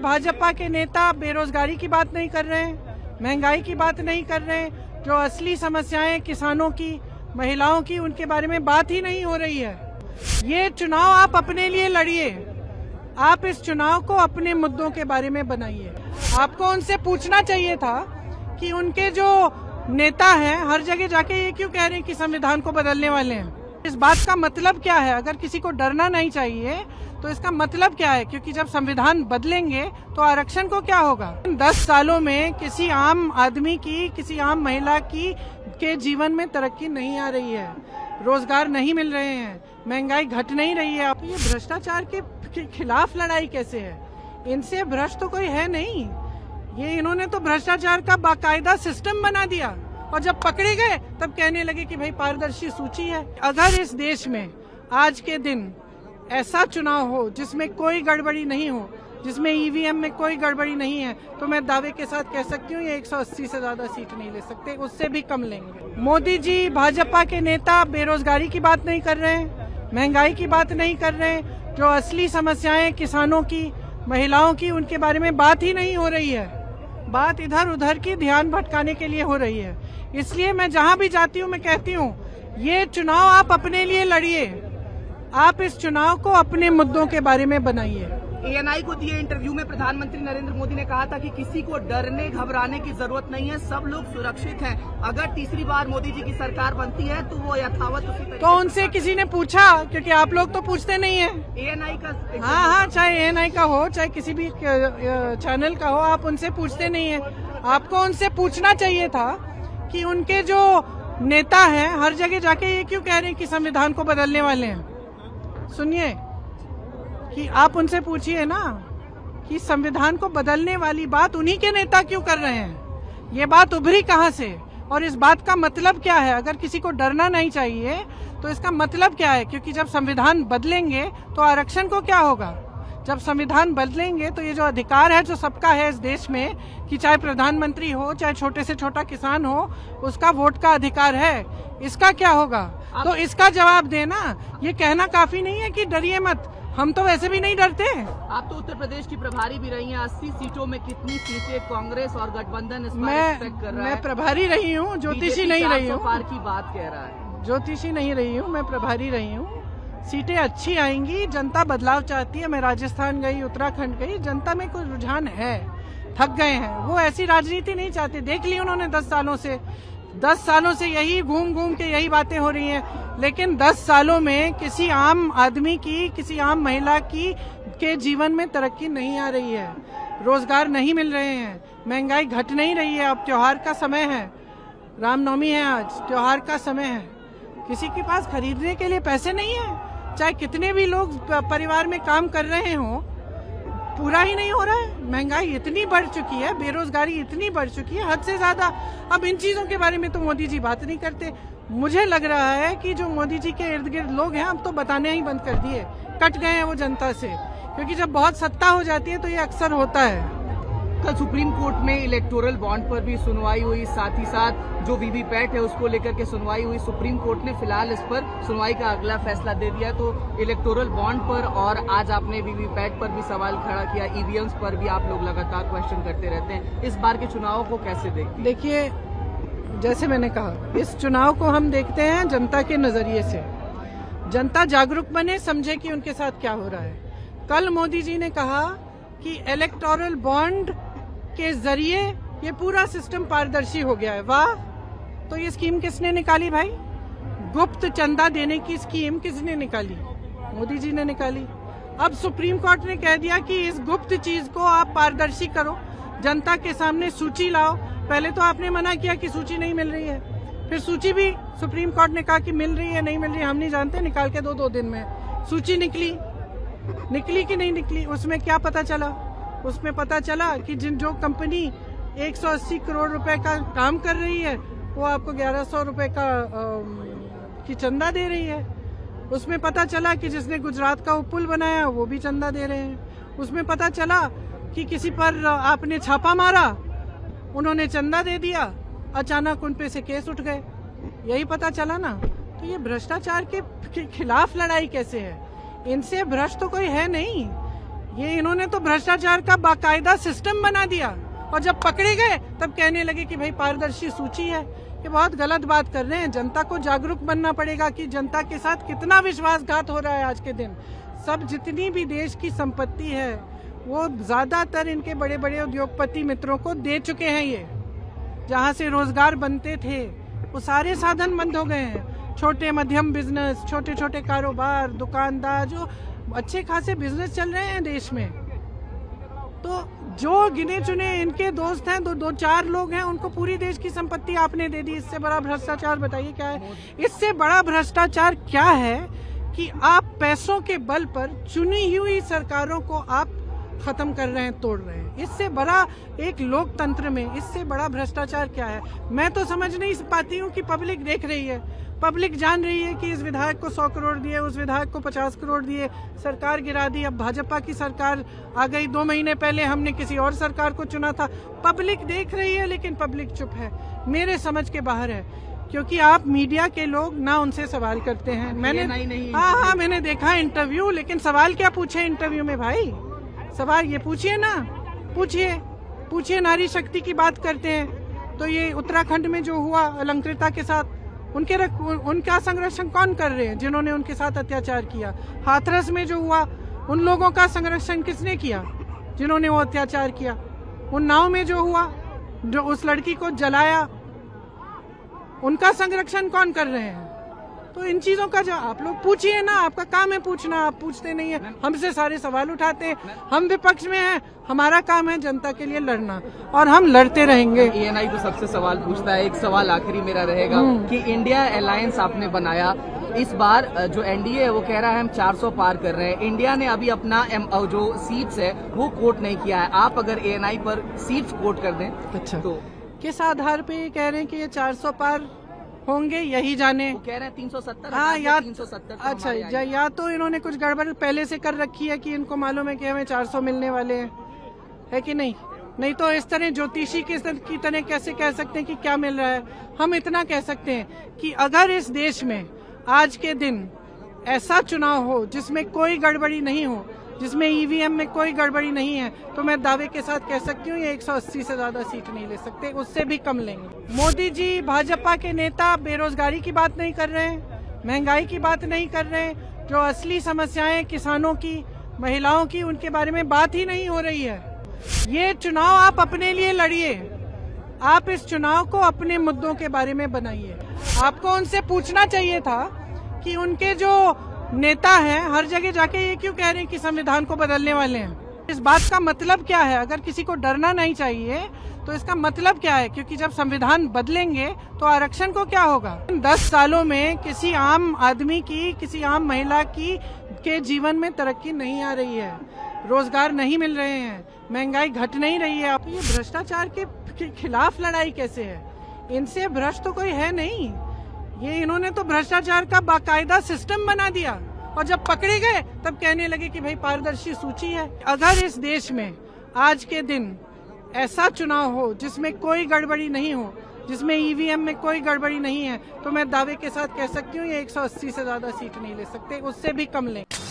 भाजपा के नेता बेरोजगारी की बात नहीं कर रहे हैं, महंगाई की बात नहीं कर रहे हैं, जो असली समस्याएं किसानों की, महिलाओं की, उनके बारे में बात ही नहीं हो रही है। ये चुनाव आप अपने लिए लड़िए, आप इस चुनाव को अपने मुद्दों के बारे में बनाइए। आपको उनसे पूछना चाहिए था कि उनके जो नेता हैं हर जगह जाके ये क्यों कह रहे हैं कि संविधान को बदलने वाले हैं। इस बात का मतलब क्या है? अगर किसी को डरना नहीं चाहिए तो इसका मतलब क्या है? क्योंकि जब संविधान बदलेंगे तो आरक्षण को क्या होगा? 10 सालों में किसी आम आदमी की, किसी आम महिला की के जीवन में तरक्की नहीं आ रही है, रोजगार नहीं मिल रहे हैं, महंगाई घट नहीं रही है। तो ये भ्रष्टाचार के खिलाफ लड़ाई कैसे है? इनसे भ्रष्ट तो कोई है नहीं। ये इन्होंने तो भ्रष्टाचार का बाकायदा सिस्टम बना दिया और जब पकड़े गए तब कहने लगे कि भाई पारदर्शी सूची है। अगर इस देश में आज के दिन ऐसा चुनाव हो जिसमें कोई गड़बड़ी नहीं हो, जिसमें ईवीएम में कोई गड़बड़ी नहीं है, तो मैं दावे के साथ कह सकती हूँ ये 180 से ज्यादा सीट नहीं ले सकते, उससे भी कम लेंगे। मोदी जी, भाजपा के नेता बेरोजगारी की बात नहीं कर रहे हैं, महंगाई की बात नहीं कर रहे हैं, जो असली समस्याएं किसानों की, महिलाओं की, उनके बारे में बात ही नहीं हो रही है। बात इधर उधर की ध्यान भटकाने के लिए हो रही है। इसलिए मैं जहां भी जाती हूं मैं कहती हूं ये चुनाव आप अपने लिए लड़िए, आप इस चुनाव को अपने मुद्दों के बारे में बनाइए। एएनआई को दिए इंटरव्यू में प्रधानमंत्री नरेंद्र मोदी ने कहा था कि किसी को डरने घबराने की जरूरत नहीं है, सब लोग सुरक्षित हैं। अगर तीसरी बार मोदी जी की सरकार बनती है तो वो यथावत उसी तो उनसे किसी ने पूछा? क्योंकि आप लोग तो पूछते नहीं है। एएनआई का हाँ, चाहे एएनआई का हो, चाहे किसी भी चैनल का हो, आप उनसे पूछते नहीं है। आपको उनसे पूछना चाहिए था कि उनके जो नेता हैं हर जगह जाके ये क्यों कह रहे हैं कि संविधान को बदलने वाले हैं। सुनिए कि आप उनसे पूछिए ना कि संविधान को बदलने वाली बात उन्हीं के नेता क्यों कर रहे हैं, ये बात उभरी कहां से और इस बात का मतलब क्या है? अगर किसी को डरना नहीं चाहिए तो इसका मतलब क्या है? क्योंकि जब संविधान बदलेंगे तो आरक्षण को क्या होगा? जब संविधान बदलेंगे तो ये जो अधिकार है जो सबका है इस देश में, कि चाहे प्रधानमंत्री हो, चाहे छोटे से छोटा किसान हो, उसका वोट का अधिकार है, इसका क्या होगा? तो इसका जवाब देना। ये कहना काफी नहीं है कि डरिए मत, हम तो वैसे भी नहीं डरते। आप तो उत्तर प्रदेश की प्रभारी भी रही हैं, 80 सीटों में कितनी सीटें कांग्रेस और गठबंधन इस बार एक्सपेक्ट कर रहा है? मैं प्रभारी रही हूँ, ज्योतिषी नहीं रही हूँ। पार की बात कह रहा है, ज्योतिषी नहीं रही हूँ, मैं प्रभारी रही हूँ। सीटें अच्छी आएंगी, जनता बदलाव चाहती है। मैं राजस्थान गई, उत्तराखंड गई, जनता में कोई रुझान है, थक गए हैं, वो ऐसी राजनीति नहीं चाहते। देख ली उन्होंने 10 सालों से यही घूम घूम के यही बातें हो रही हैं। लेकिन 10 सालों में किसी आम आदमी की, किसी आम महिला की के जीवन में तरक्की नहीं आ रही है, रोजगार नहीं मिल रहे हैं, महंगाई घट नहीं रही है। अब त्योहार का समय है, रामनवमी है, आज त्योहार का समय है, किसी के पास खरीदने के लिए पैसे नहीं है। चाहे कितने भी लोग परिवार में काम कर रहे हों, पूरा ही नहीं हो रहा है। महंगाई इतनी बढ़ चुकी है, बेरोजगारी इतनी बढ़ चुकी है, हद से ज्यादा। अब इन चीजों के बारे में तो मोदी जी बात नहीं करते। मुझे लग रहा है कि जो मोदी जी के इर्द गिर्द लोग हैं अब तो बताने ही बंद कर दिए, कट गए हैं वो जनता से, क्योंकि जब बहुत सत्ता हो जाती है तो ये अक्सर होता है। कल सुप्रीम कोर्ट में इलेक्टोरल बॉन्ड पर भी सुनवाई हुई, साथ ही साथ जो वीवीपैट है उसको लेकर के सुनवाई हुई। सुप्रीम कोर्ट ने फिलहाल इस पर सुनवाई का अगला फैसला दे दिया। तो इलेक्टोरल बॉन्ड पर और आज आपने वीवीपैट पर भी सवाल खड़ा किया, ईवीएम्स पर भी आप लोग लगातार क्वेश्चन करते रहते हैं। इस बार के चुनाव को कैसे देखते हैं? देखिए, जैसे मैंने कहा, इस चुनाव को हम देखते हैं जनता के नजरिए से। जनता जागरूक बने, समझे कि उनके साथ क्या हो रहा है। कल मोदी जी ने कहा कि इलेक्टोरल बॉन्ड के जरिए ये पूरा सिस्टम पारदर्शी हो गया है। वाह! तो ये स्कीम किसने निकाली भाई? गुप्त चंदा देने की स्कीम किसने निकाली? मोदी जी ने निकाली। अब सुप्रीम कोर्ट ने कह दिया कि इस गुप्त चीज को आप पारदर्शी करो, जनता के सामने सूची लाओ। पहले तो आपने मना किया कि सूची नहीं मिल रही है, फिर सूची भी सुप्रीम कोर्ट ने कहा कि मिल रही है, नहीं मिल रही है हम नहीं जानते, निकाल के दो दिन में। सूची निकली कि नहीं निकली, उसमें क्या पता चला? उसमें पता चला कि जो कंपनी 180 करोड़ रुपए का काम कर रही है वो आपको 1100 रुपए की चंदा दे रही है। उसमें पता चला कि जिसने गुजरात का वो पुल बनाया वो भी चंदा दे रहे हैं। उसमें पता चला कि किसी पर आपने छापा मारा, उन्होंने चंदा दे दिया, अचानक उन पे से केस उठ गए। यही पता चला ना। तो ये भ्रष्टाचार के खिलाफ लड़ाई कैसे है? इनसे भ्रष्ट तो कोई है नहीं। ये इन्होंने तो भ्रष्टाचार का बाकायदा सिस्टम बना दिया और जब पकड़े गए तब कहने लगे कि भाई पारदर्शी सूची है। ये बहुत गलत बात कर रहे हैं। जनता को जागरूक बनना पड़ेगा कि जनता के साथ कितना विश्वासघात हो रहा है आज के दिन। सब जितनी भी देश की संपत्ति है वो ज्यादातर इनके बड़े बड़े उद्योगपति मित्रों को दे चुके हैं। ये जहाँ से रोजगार बनते थे वो सारे साधन बंद हो गए हैं। छोटे मध्यम बिजनेस, छोटे छोटे कारोबार, दुकानदार, जो अच्छे खासे बिजनेस चल रहे हैं देश में, तो जो गिने चुने इनके दोस्त हैं, दो चार लोग हैं, उनको पूरी देश की संपत्ति आपने दे दी। इससे बड़ा भ्रष्टाचार बताइए क्या है? इससे बड़ा भ्रष्टाचार क्या है कि आप पैसों के बल पर चुनी हुई सरकारों को आप खत्म कर रहे हैं, तोड़ रहे हैं। इससे बड़ा एक लोकतंत्र में इससे बड़ा भ्रष्टाचार क्या है? मैं तो समझ नहीं पाती हूँ कि पब्लिक देख रही है, पब्लिक जान रही है कि इस विधायक को 100 करोड़ दिए, उस विधायक को 50 करोड़ दिए, सरकार गिरा दी। अब भाजपा की सरकार आ गई। 2 महीने पहले हमने किसी और सरकार को चुना था। पब्लिक देख रही है लेकिन पब्लिक चुप है, मेरे समझ के बाहर है, क्योंकि आप मीडिया के लोग ना उनसे सवाल करते हैं। मैंने हाँ मैंने देखा इंटरव्यू, लेकिन सवाल क्या पूछे इंटरव्यू में भाई? सवाल ये पूछिए ना, पूछिए नारी शक्ति की बात करते हैं तो ये उत्तराखंड में जो हुआ अलंकृता के साथ, उनका संरक्षण कौन कर रहे हैं जिन्होंने उनके साथ अत्याचार किया? हाथरस में जो हुआ उन लोगों का संरक्षण किसने किया जिन्होंने वो अत्याचार किया? उन्नाव में जो हुआ, जो उस लड़की को जलाया, उनका संरक्षण कौन कर रहे हैं? तो इन चीजों का जो आप लोग पूछिए ना, आपका काम है पूछना, आप पूछते नहीं है। हमसे सारे सवाल उठाते हैं, हम विपक्ष में हैं, हमारा काम है जनता के लिए लड़ना और हम लड़ते रहेंगे। एएनआई तो सबसे सवाल पूछता है। एक सवाल आखिरी मेरा रहेगा कि इंडिया अलायंस आपने बनाया, इस बार जो एनडीए है वो कह रहा है हम 400 पार कर रहे हैं। इंडिया ने अभी अपना जो सीट्स है वो कोट नहीं किया है। आप अगर एएनआई पर सीट्स कोट कर दें अच्छा तो किस आधार पे ये कह रहे हैं कि ये 400 पार होंगे? यही जाने। वो कह रहे हैं 370। हाँ या 370 अच्छा, या तो इन्होंने कुछ गड़बड़ पहले से कर रखी है कि इनको मालूम है कि हमें 400 मिलने वाले हैं, है कि नहीं? नहीं तो इस तरह ज्योतिषी की तरह कैसे कह सकते हैं कि क्या मिल रहा है? हम इतना कह सकते हैं कि अगर इस देश में आज के दिन ऐसा चुनाव हो जिसमें कोई गड़बड़ी नहीं हो, जिसमें ईवीएम में कोई गड़बड़ी नहीं है, तो मैं दावे के साथ कह सकती हूँ ये 180 से ज्यादा सीट नहीं ले सकते, उससे भी कम लेंगे। मोदी जी, भाजपा के नेता बेरोजगारी की बात नहीं कर रहे हैं, महंगाई की बात नहीं कर रहे हैं, जो असली समस्याएं किसानों की, महिलाओं की, उनके बारे में बात ही नहीं हो रही है। ये चुनाव आप अपने लिए लड़िए, आप इस चुनाव को अपने मुद्दों के बारे में बनाइए। आपको उनसे पूछना चाहिए था कि उनके जो नेता हैं हर जगह जाके ये क्यों कह रहे हैं कि संविधान को बदलने वाले हैं? इस बात का मतलब क्या है? अगर किसी को डरना नहीं चाहिए तो इसका मतलब क्या है? क्योंकि जब संविधान बदलेंगे तो आरक्षण को क्या होगा? 10 सालों में किसी आम आदमी की, किसी आम महिला की के जीवन में तरक्की नहीं आ रही है, रोजगार नहीं मिल रहे हैं, महंगाई घट नहीं रही है। तो ये भ्रष्टाचार के खिलाफ लड़ाई कैसे है? इनसे भ्रष्ट तो कोई है नहीं। ये इन्होंने तो भ्रष्टाचार का बाकायदा सिस्टम बना दिया और जब पकड़े गए तब कहने लगे कि भाई पारदर्शी सूची है। अगर इस देश में आज के दिन ऐसा चुनाव हो जिसमें कोई गड़बड़ी नहीं हो, जिसमें ईवीएम में कोई गड़बड़ी नहीं है, तो मैं दावे के साथ कह सकती हूँ ये 180 से ज्यादा सीट नहीं ले सकते, उससे भी कम लेंगे।